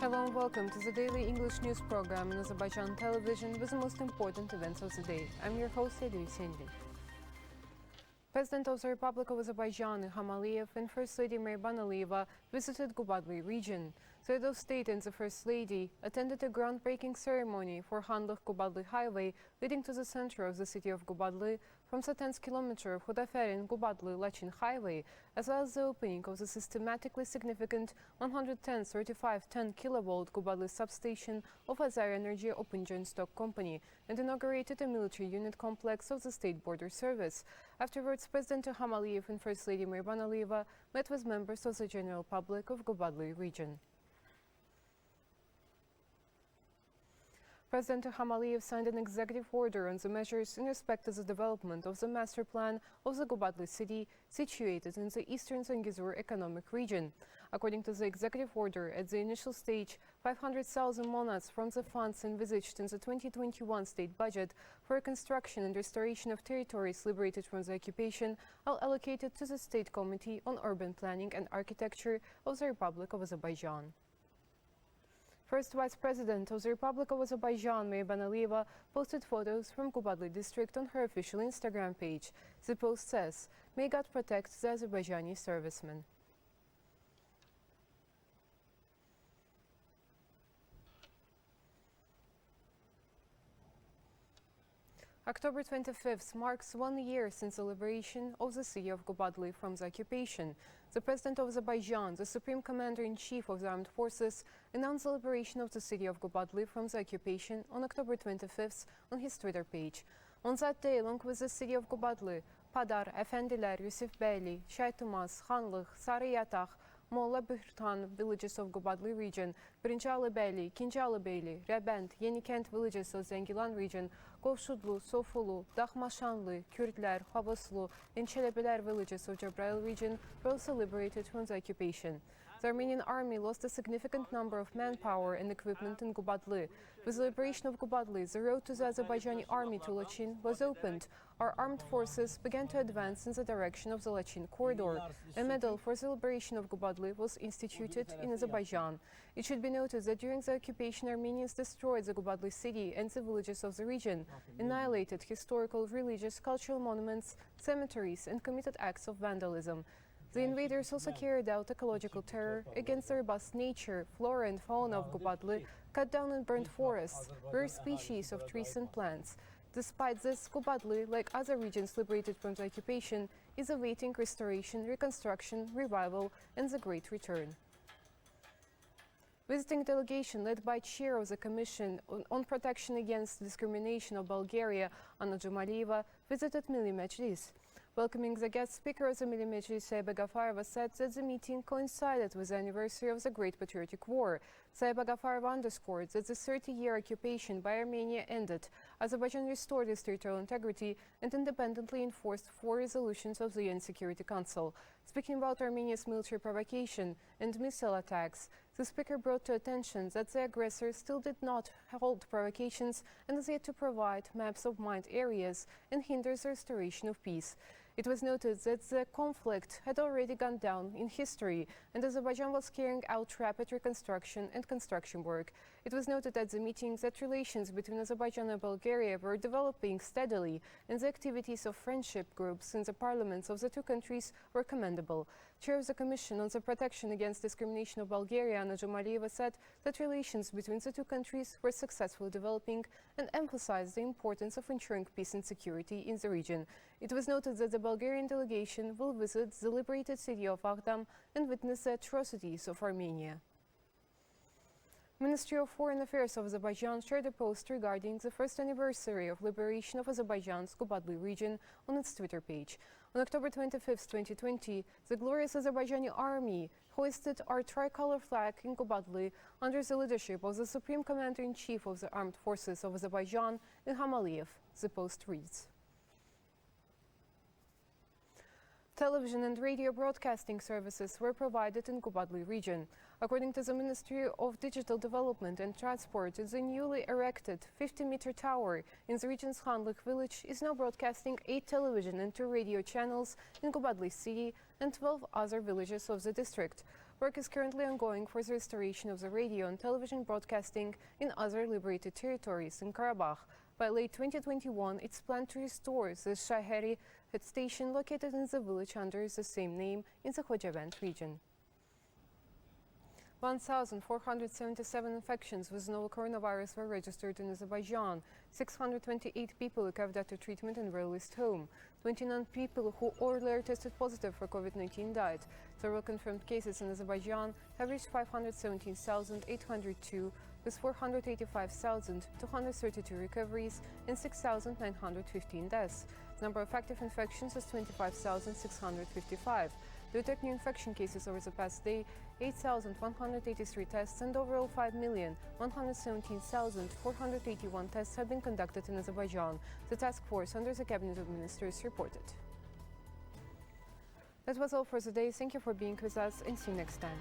Hello and welcome to the daily English news program on Azərbaycan Televiziya with the most important events of the day. I'm your host, Sendi. President of the Republic of Azerbaijan, Ilham and First Lady Mehriban Aliyeva visited Qubadlı region. The head of state and the First Lady attended a groundbreaking ceremony for Handıq-Qubadlı highway leading to the center of the city of Qubadlı from the 10th kilometer of Xudaferin-Qubadlı-Laçin highway, as well as the opening of the systematically significant 110-35-10 kilovolt Qubadlı substation of Azər Energy Open Joint Stock Company and inaugurated a military unit complex of the State Border Service. Afterwards, President Ilham Aliyev and First Lady Mehriban Aliyeva met with members of the general public of Qubadlı region. President Ilham Aliyev signed an executive order on the measures in respect to the development of the master plan of the Qubadlı city situated in the eastern Zangezur economic region. According to the executive order, at the initial stage, 500,000 monads from the funds envisaged in the 2021 state budget for reconstruction and restoration of territories liberated from the occupation are allocated to the State Committee on Urban Planning and Architecture of the Republic of Azerbaijan. First Vice President of the Republic of Azerbaijan, Mehriban Aliyeva, posted photos from Qubadlı district on her official Instagram page. The post says, "May God protect the Azerbaijani servicemen." October 25th marks 1 year since the liberation of the city of Qubadlı from the occupation. The President of Azerbaijan, the Supreme Commander-in-Chief of the Armed Forces, announced the liberation of the city of Qubadlı from the occupation on October 25th on his Twitter page. On that day, along with the city of Qubadlı, Padar, Efendiler, Yusufbeyli, Şaytumaz, Xanlıq, Sarıyataq, Molla Bührtan villages of Qubadlı region, Birinci Alıbeyli, İkinci Alıbeyli, Rəbənd, Yenikent villages of Zengilan region, Qovşudlu, Sofulu, Daxmaşanlı, Kürdlər, Xabaslu, and Çelebilər villages of Cəbrayıl region were also liberated from the occupation. The Armenian army lost a significant number of manpower and equipment in Qubadlı. With the liberation of Qubadlı, the road to the Azerbaijani army to Laçin was opened. Our armed forces began to advance in the direction of the Laçin corridor. A medal for the liberation of Qubadlı was instituted in Azerbaijan. It should be noted that during the occupation, Armenians destroyed the Qubadlı city and the villages of the region, annihilated historical, religious, cultural monuments, cemeteries, and committed acts of vandalism. The invaders also carried out ecological terror against the robust nature, flora and fauna of Qubadlı, cut down and burned forests, rare species of trees and plants. Despite this, Qubadlı, like other regions liberated from the occupation, is awaiting restoration, reconstruction, revival, and the Great Return. Visiting delegation led by Chair of the Commission on Protection Against Discrimination of Bulgaria, Anna Jumaliyeva, visited Milli Meclis. Welcoming the guest speaker of the Milli Meclis, Sayba Gafarova, said that the meeting coincided with the anniversary of the Great Patriotic War. Sayba Gafarova underscored that the 30-year occupation by Armenia ended. Azerbaijan restored its territorial integrity and independently enforced 4 resolutions of the UN Security Council. Speaking about Armenia's military provocation and missile attacks, the speaker brought to attention that the aggressor still did not halt provocations and is yet to provide maps of mined areas and hinders the restoration of peace. It was noted that the conflict had already gone down in history and Azerbaijan was carrying out rapid reconstruction and construction work. It was noted at the meeting that relations between Azerbaijan and Bulgaria were developing steadily and the activities of friendship groups in the parliaments of the 2 countries were commendable. Chair of the Commission on the Protection Against Discrimination of Bulgaria, Anna Jumaliyeva, said that relations between the 2 countries were successfully developing and emphasized the importance of ensuring peace and security in the region. It was noted that the Bulgarian delegation will visit the liberated city of Aghdam and witness the atrocities of Armenia. Ministry of Foreign Affairs of Azerbaijan shared a post regarding the first anniversary of liberation of Azerbaijan's Qubadlı region on its Twitter page. On October 25, 2020, the glorious Azerbaijani army hoisted our tricolor flag in Qubadlı under the leadership of the Supreme Commander-in-Chief of the Armed Forces of Azerbaijan, Ilham Aliyev. The post reads: Television and radio broadcasting services were provided in Qubadlı region. According to the Ministry of Digital Development and Transport, the newly erected 50-meter tower in the region's Xanlıq village is now broadcasting 8 television and 2 radio channels in Qubadlı city and 12 other villages of the district. work is currently ongoing for the restoration of the radio and television broadcasting in other liberated territories in Karabakh. By late 2021, it's planned to restore the Shaheri station located in the village under the same name in the qocaman region. 1,477 infections with novel coronavirus were registered in Azerbaijan. 628 people recovered after treatment and were released home. 29 people who earlier tested positive for COVID-19 died. Total confirmed cases in Azerbaijan have reached 517,802, with 485,232 recoveries and 6,915 deaths. The number of active infections is 25,655. To detect new infection cases over the past day, 8,183 tests and overall 5,117,481 tests have been conducted in Azerbaijan, the task force under the Cabinet of Ministers reported. That was all for today. Thank you for being with us and see you next time.